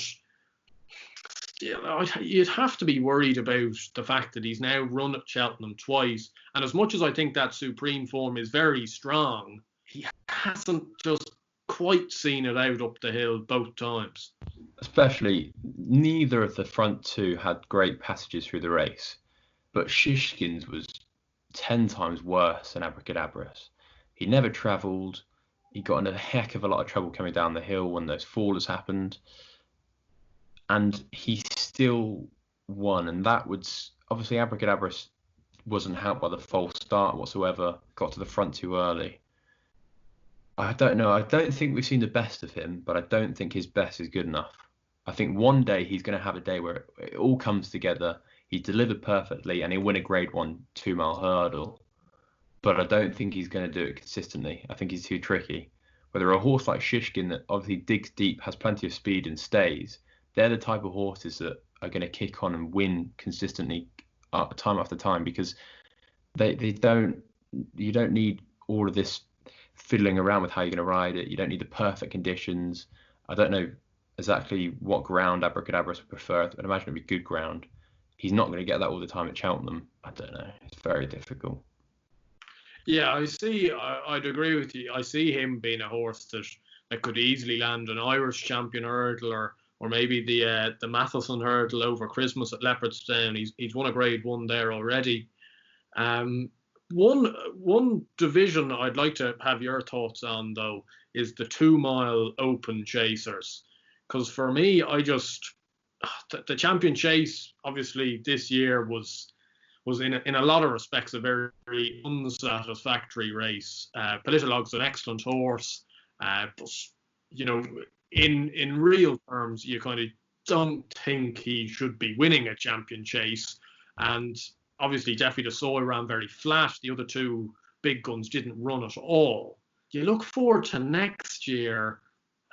you'd have to be worried about the fact that he's now run at Cheltenham twice. And as much as I think that supreme form is very strong, he hasn't just quite seen it out up the hill both times. Especially, neither of the front two had great passages through the race, but Shishkin's was 10 times worse than Abracadabras. He never travelled. He got in a heck of a lot of trouble coming down the hill when those fallers happened. And he still won. And that was obviously Abracadabras wasn't helped by the false start whatsoever, got to the front too early. I don't know. I don't think we've seen the best of him, but I don't think his best is good enough. I think one day he's going to have a day where it all comes together. He delivered perfectly and he'll win a grade 1 2-mile hurdle. But I don't think he's going to do it consistently. I think he's too tricky. Whether a horse like Shishkin that obviously digs deep, has plenty of speed and stays, they're the type of horses that are going to kick on and win consistently time after time, because you don't need all of this fiddling around with how you're going to ride it. You don't need the perfect conditions. I don't know exactly what ground Abracadabras would prefer. I'd imagine it'd be good ground. He's not going to get that all the time at Cheltenham. I don't know. It's very difficult. Yeah, I'd agree with you. I see him being a horse that could easily land an Irish champion hurdle or maybe the Matheson hurdle over Christmas at Leopardstown. He's won a grade 1 there already. One division I'd like to have your thoughts on, though, is the 2-mile open chasers. Because for me, the champion chase, obviously, this year was in a lot of respects a very, very unsatisfactory race. Politolog's an excellent horse, but in real terms, you kind of don't think he should be winning a champion chase. And obviously, Jeffy DeSoy ran very flat. The other two big guns didn't run at all. You look forward to next year.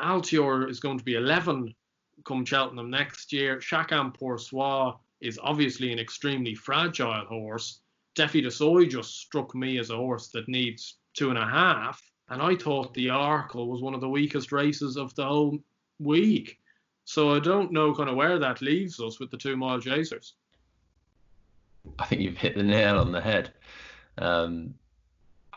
Altior is going to be 11 come Cheltenham next year. Chacun Pour Soi is obviously an extremely fragile horse. Jeffy DeSoy just struck me as a horse that needs 2.5. And I thought the Arkle was one of the weakest races of the whole week. So I don't know kind of where that leaves us with the 2-mile chasers. I think you've hit the nail on the head.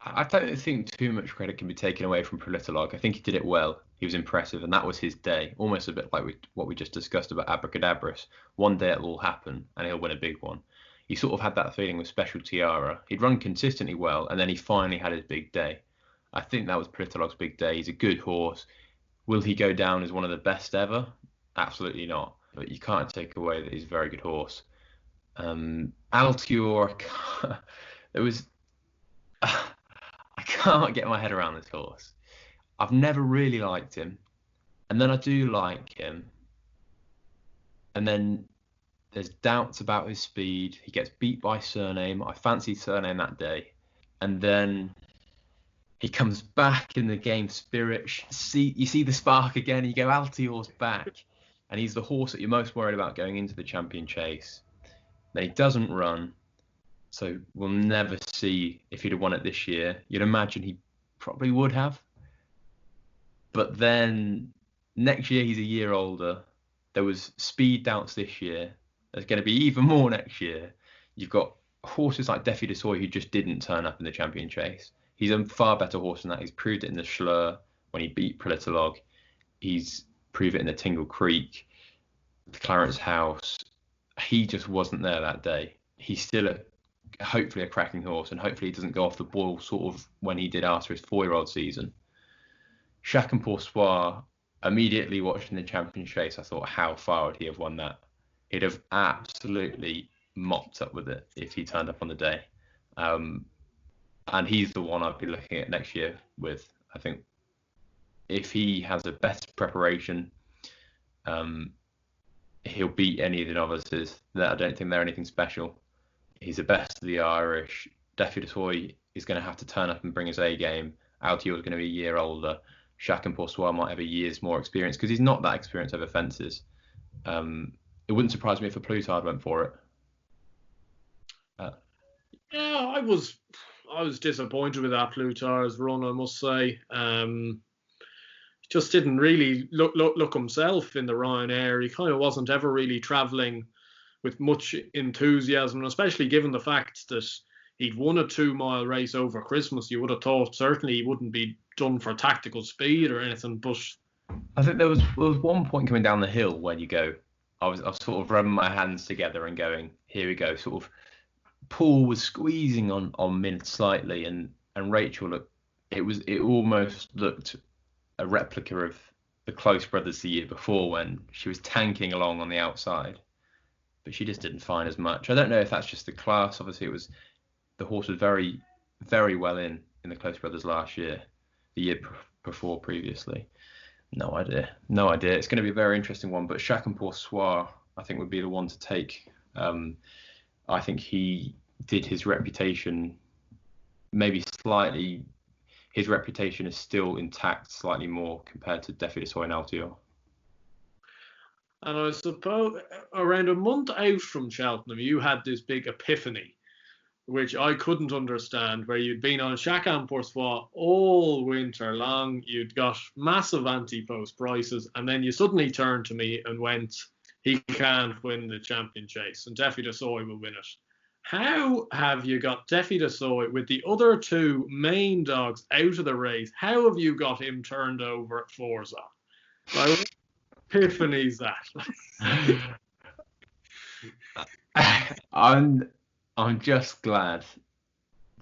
I don't think too much credit can be taken away from Politolog. I think he did it well. He was impressive, and that was his day. Almost a bit like what we just discussed about Abracadabras. One day it'll all happen, and he'll win a big one. He sort of had that feeling with Special Tiara. He'd run consistently well, and then he finally had his big day. I think that was Politolog's big day. He's a good horse. Will he go down as one of the best ever? Absolutely not. But you can't take away that he's a very good horse. Altior, I can't get my head around this horse. I've never really liked him, and then I do like him, and then there's doubts about his speed. He gets beat by Surname. I fancied Surname that day, and then he comes back in the game spirit. You see the spark again. You go, Altior's back, and he's the horse that you're most worried about going into the champion chase. Then he doesn't run, so we'll never see if he'd have won it this year. You'd imagine he probably would have. But then next year he's a year older. There was speed doubts this year. There's going to be even more next year. You've got horses like Jeffy DeSoy who just didn't turn up in the champion chase. He's a far better horse than that. He's proved it in the Schlur when he beat Politolog. He's proved it in the Tingle Creek, the Clarence House. He just wasn't there that day. He's still hopefully a cracking horse, and hopefully he doesn't go off the boil sort of when he did after his 4-year-old season. Chacun Pour Soi, immediately watching the champion chase, I thought, how far would he have won that? He'd have absolutely mopped up with it if he turned up on the day. And he's the one I'd be looking at next year with. I think if he has a better preparation, he'll beat any of the novices. I don't think they're anything special. He's the best of the Irish. Jeffy DeSoy is going to have to turn up and bring his A game. Altior is going to be a year older. Chacun-Pour-Soi might have a year's more experience, because he's not that experienced over fences. It wouldn't surprise me if a Plutard went for it. Yeah, I was disappointed with that Plutard's run, I must say. Just didn't really look himself in the Ryanair. He kind of wasn't ever really travelling with much enthusiasm, and especially given the fact that he'd won a 2-mile race over Christmas, you would have thought certainly he wouldn't be done for tactical speed or anything. But I think there was one point coming down the hill where you go, I was sort of rubbing my hands together and going, here we go. Sort of Paul was squeezing on Mint slightly, and Rachel it almost looked a replica of the Close Brothers the year before, when she was tanking along on the outside, but she just didn't find as much. I don't know if that's just the class. Obviously, the horse was very, very well in the Close Brothers last year, the year before previously. No idea. It's going to be a very interesting one, but Chacun-Pour-Soi, I think, would be the one to take. I think he did his reputation maybe slightly. His reputation is still intact, slightly more compared to Défi de Soy and Altior. And I suppose around a month out from Cheltenham, you had this big epiphany, which I couldn't understand, where you'd been on Chacun-Pour-Soi all winter long, you'd got massive anti-post prices, and then you suddenly turned to me and went, he can't win the Champion Chase, and Défi de Soy will win it. How have you got Défi de Soy with the other two main dogs out of the race? How have you got him turned over at Forza? Like, what epiphany's that? I'm just glad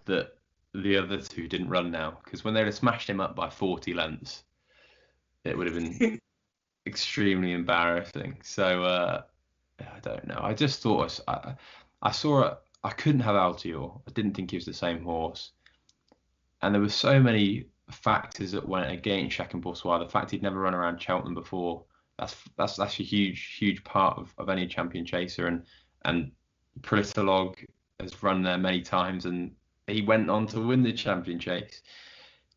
that the other two didn't run now, because when they'd have smashed him up by 40 lengths, it would have been extremely embarrassing. So I don't know. I just thought I saw it. I couldn't have Altior. I didn't think he was the same horse, and there were so many factors that went against Chacun-Pour-Soi. The fact he'd never run around Cheltenham before. That's a huge part of any champion chaser, and Politolog has run there many times, and he went on to win the champion chase.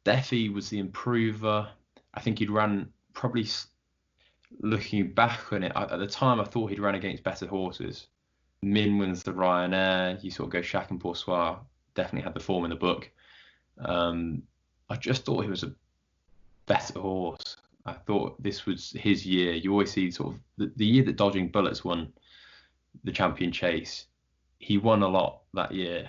Défi was the improver. I think he'd run, probably looking back on it, at the time I thought he'd run against better horses. Min wins the Ryanair. You sort of go Chacun-Pour-Soi, definitely had the form in the book. I just thought he was a better horse. I thought this was his year. You always see sort of the year that Dodging Bullets won the champion chase. He won a lot that year.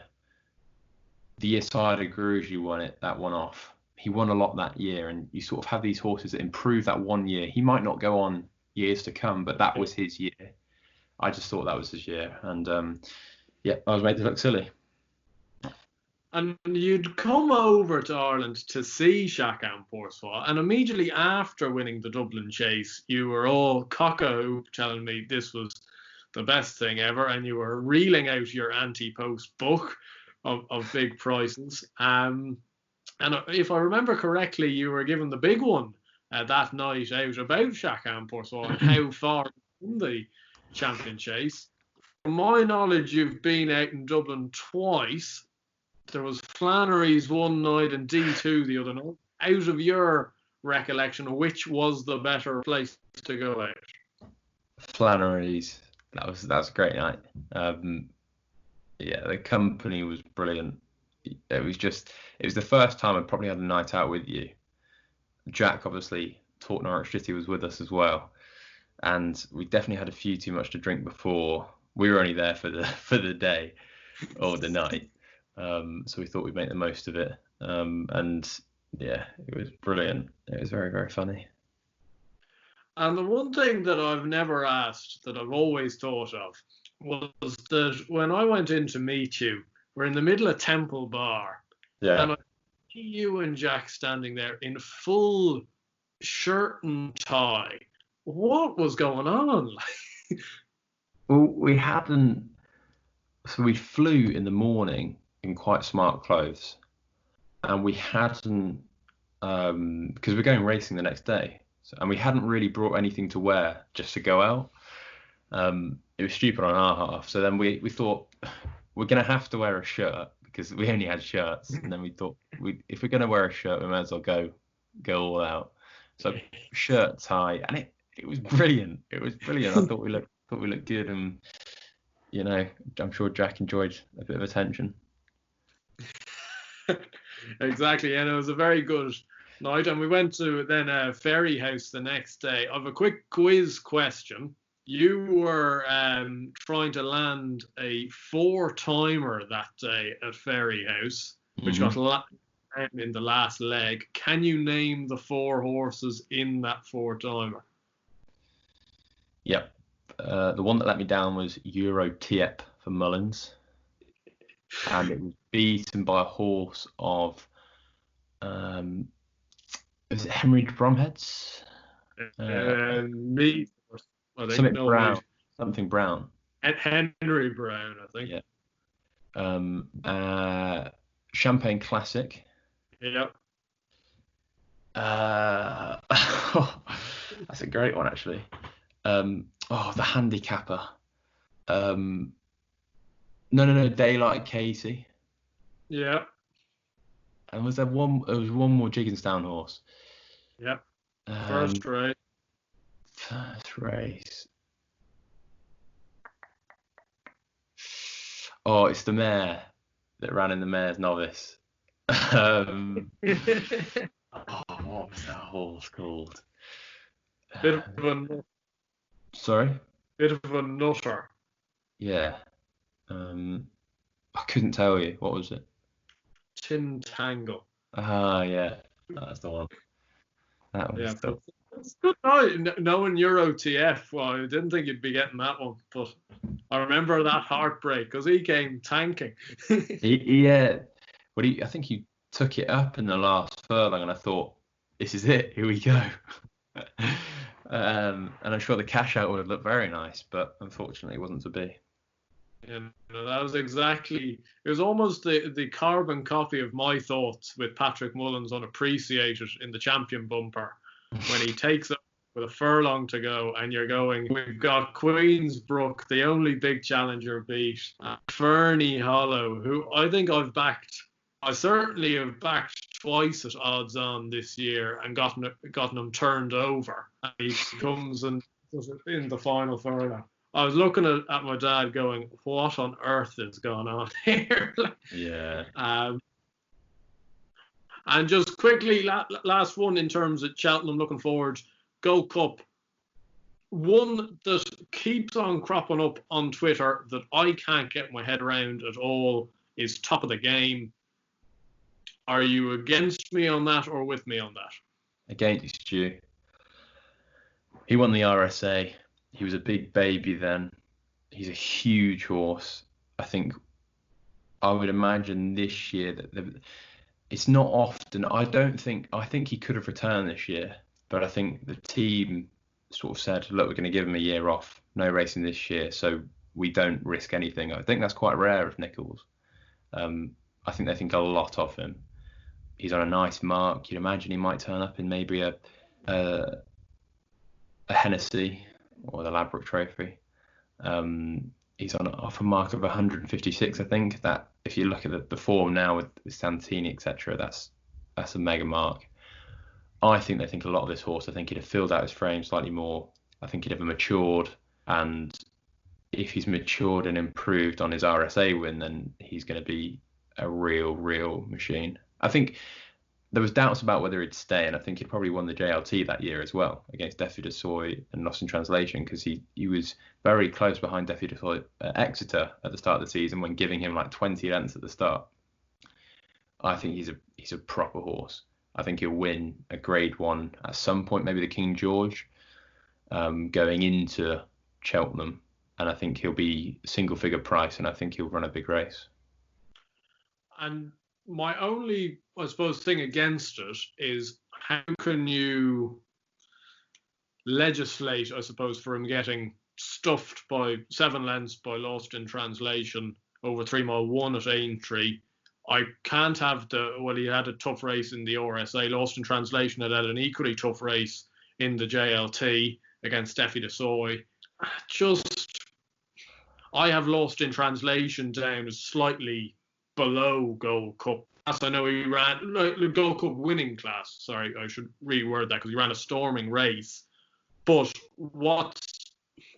The year Cider Gourouji won it, that one off. He won a lot that year, and you sort of have these horses that improve that one year. He might not go on years to come, but that was his year. I just thought that was his year, and I was made to look silly. And you'd come over to Ireland to see Chacun-Pour-Soi, and immediately after winning the Dublin Chase, you were all cock-a-hoop telling me this was the best thing ever, and you were reeling out your anti-post book of big prices. And if I remember correctly, you were given the big one that night out about Chacun-Pour-Soi and how far in the champion chase. From my knowledge, you've been out in Dublin twice. There was Flannery's one night and D2 the other night. Out of your recollection, which was the better place to go out? Flannery's. That was a great night. The company was brilliant. It was the first time I'd probably had a night out with you. Jack, obviously, Taught Norwich City, was with us as well, and we definitely had a few too much to drink before. We were only there for the day or the night, so we thought we'd make the most of it. It was brilliant. It was very, very funny. And the one thing that I've never asked, that I've always thought of, was that when I went in to meet you, we're in the middle of Temple Bar, and I see you and Jack standing there in full shirt and tie. What was going on? Well, we hadn't. So we flew in the morning in quite smart clothes, and we hadn't, because we're going racing the next day. And we hadn't really brought anything to wear just to go out. It was stupid on our half. So then we thought we're going to have to wear a shirt because we only had shirts. And then we thought if we're going to wear a shirt, we might as well go all out. So shirt, tie, and it was brilliant. It was brilliant. I thought we looked good, and I'm sure Jack enjoyed a bit of attention. Exactly, and it was a very good night. And we went to then a Ferry House the next day. I have a quick quiz question. You were trying to land a 4-timer that day at Ferry House, which got in the last leg. Can you name the 4 horses in that 4-timer? Yep. The one that let me down was Euro Tiep for Mullins, and it was beaten by a horse of was it Henry Bromheads? Me, I think Something Brown. Something Brown. Henry Brown, I think. Yeah. Champagne Classic. Yep. That's a great one, actually. The handicapper. No, Daylight Casey. Yeah. And was there one? There was one more Jigginstown horse. Yep. First race. First race. Oh, it's the mare that ran in the Mare's Novice. What was that horse called? Bit of a Sorry? Bit of a nutter. Yeah. I couldn't tell you. What was it? Tintangle. Yeah. That's the one. That was the... It's good knowing Euro TF. Well, I didn't think you'd be getting that one, but I remember that heartbreak because he came tanking. Yeah. I think he took it up in the last furlong, and I thought, this is it. Here we go. And I'm sure the cash out would have looked very nice, but unfortunately, it wasn't to be. That was exactly. It was almost the carbon copy of my thoughts with Patrick Mullins on Appreciated in the Champion bumper when he takes it with a furlong to go, and you're going. We've got Queensbrook, the only big challenger beat, Fernie Hollow, who I think I've backed. I certainly have backed twice at odds on this year and gotten him turned over. And he comes and in the final furlong. I was looking at my dad going, what on earth is going on here? Yeah. And just quickly, last one in terms of Cheltenham looking forward, Gold Cup. One that keeps on cropping up on Twitter that I can't get my head around at all is Top of the Game. Are you against me on that or with me on that? Against you. He won the RSA. He was a big baby then. He's a huge horse. I would imagine this year that it's not often. I think he could have returned this year, but I think the team sort of said, look, we're going to give him a year off, no racing this year, so we don't risk anything. I think that's quite rare of Nichols. I think they think a lot of him. He's on a nice mark. You'd imagine he might turn up in maybe a Hennessy or the Ladbroke Trophy. He's off a mark of 156, I think. That if you look at the form now with Santini, etc., that's a mega mark. I think they think a lot of this horse. I think he'd have filled out his frame slightly more. I think he'd have matured, and if he's matured and improved on his RSA win, then he's going to be a real machine. I think there was doubts about whether he'd stay, and I think he probably won the JLT that year as well against Defi de Soy and Lost in Translation, because he was very close behind Defi de Soy at Exeter at the start of the season when giving him like 20 lengths at the start. I think he's a proper horse. I think he'll win a Grade 1 at some point, maybe the King George, going into Cheltenham, and I think he'll be single figure price, and I think he'll run a big race. And my only, I suppose, thing against it is how can you legislate, I suppose, for him getting stuffed by 7 lengths by Lost in Translation over 3 mile 1 at Aintree. I can't have he had a tough race in the RSA. Lost in Translation had an equally tough race in the JLT against Defi de Soy. I have Lost in Translation down as slightly below Gold Cup I know he ran the Gold Cup winning class. Sorry, I should reword that because he ran a storming race. But what's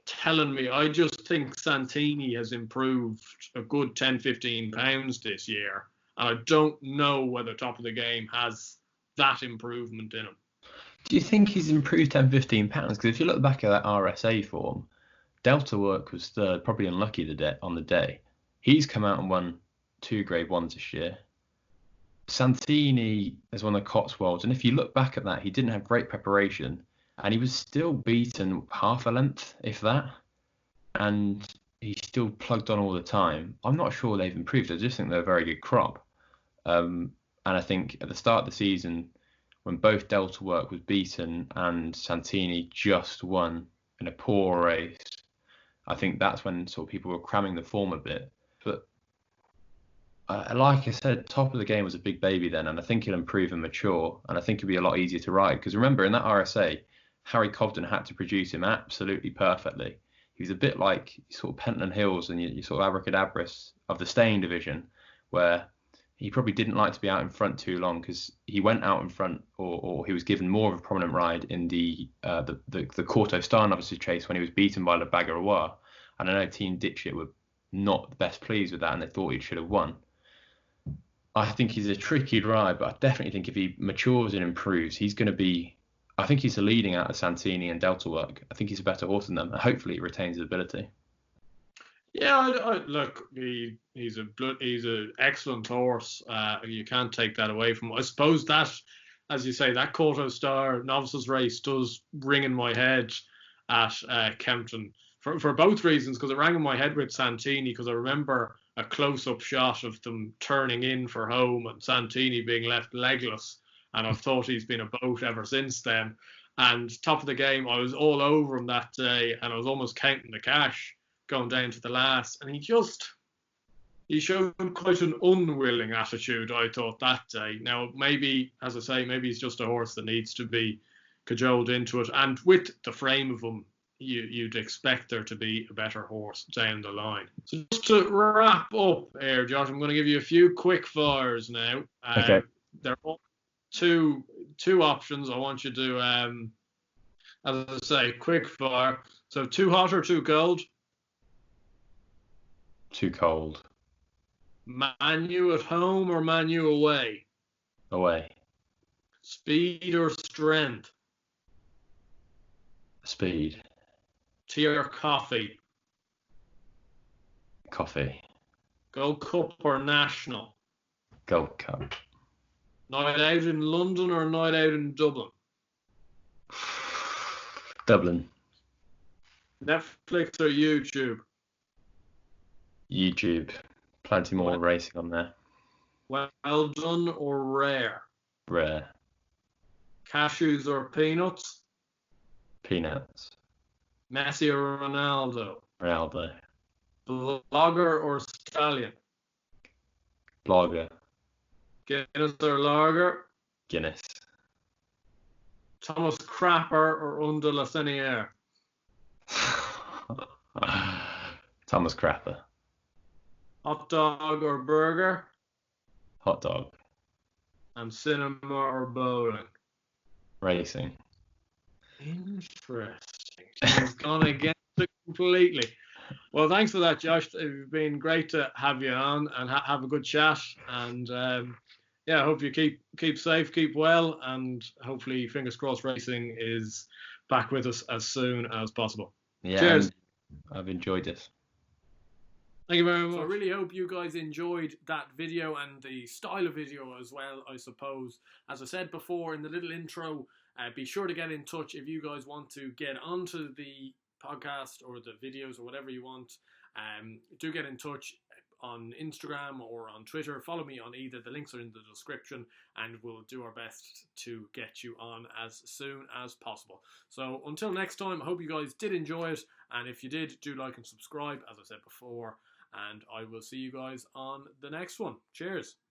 telling me, I just think Santini has improved a good 10, 15 pounds this year. And I don't know whether top of the game has that improvement in him. Do you think he's improved 10, 15 pounds? Because if you look back at that RSA form, Delta Work was third, probably unlucky on the day. He's come out and won 2 Grade 1s this year. Santini has won the Cotswolds, and if you look back at that, he didn't have great preparation, and he was still beaten half a length, if that, and he still plugged on all the time. I'm not sure they've improved. I just think they're a very good crop. And I think at the start of the season, when both Delta Work was beaten and Santini just won in a poor race, I think that's when sort of people were cramming the form a bit. But like I said, top of the game was a big baby then, and I think he'll improve and mature, and I think it'll be a lot easier to ride. Because remember, in that RSA, Harry Cobden had to produce him absolutely perfectly. He was a bit like sort of Pentland Hills and you sort of Abracadabras of the staying division, where he probably didn't like to be out in front too long because he went out in front, or he was given more of a prominent ride in the Corto Star Novices chase when he was beaten by Le Bagarois. And I know Team Ditchit were not the best pleased with that, and they thought he should have won. I think he's a tricky ride, but I definitely think if he matures and improves, he's going to be. I think he's the leading out of Santini and Delta Work. I think he's a better horse than them, and hopefully he retains his ability. Yeah, look, he's an excellent horse. You can't take that away from him. I suppose that, as you say, that Corto Star Novices race does ring in my head at Kempton for both reasons, because it rang in my head with Santini, because I remember a close-up shot of them turning in for home and Santini being left legless, and I've thought he's been a boat ever since then. And top of the game, I was all over him that day, and I was almost counting the cash going down to the last, and he showed quite an unwilling attitude, I thought, that day. Now, maybe, as I say, maybe he's just a horse that needs to be cajoled into it, and with the frame of him, you'd expect there to be a better horse down the line. So just to wrap up here, Josh, I'm going to give you a few quick fires now. Okay. There are two options. I want you to, as I say, quick fire. So too hot or too cold? Too cold. Man U at home or Man U away? Away. Speed or strength? Speed. Tea or coffee? Coffee. Gold Cup or National? Gold Cup. Night out in London or night out in Dublin? Dublin. Netflix or YouTube? YouTube. Plenty more racing on there. Well done or rare? Rare. Cashews or peanuts? Peanuts. Messi or Ronaldo? Ronaldo. Blogger or stallion? Blogger. Guinness or lager? Guinness. Thomas Crapper or Under La Senière? Thomas Crapper. Hot dog or burger? Hot dog. And cinema or bowling? Racing. Interesting. He's gone against it completely. Well, thanks for that, Josh. It's been great to have you on and have a good chat. And I hope you keep safe, keep well, and hopefully, fingers crossed, racing is back with us as soon as possible. Yeah, cheers. I've enjoyed this. Thank you very much. So I really hope you guys enjoyed that video and the style of video as well, I suppose. As I said before in the little intro, be sure to get in touch if you guys want to get onto the podcast or the videos or whatever you want. Do get in touch on Instagram or on Twitter. Follow me on either. The links are in the description, and we'll do our best to get you on as soon as possible. So until next time, I hope you guys did enjoy it, and if you did, do like and subscribe, as I said before, and I will see you guys on the next one. Cheers.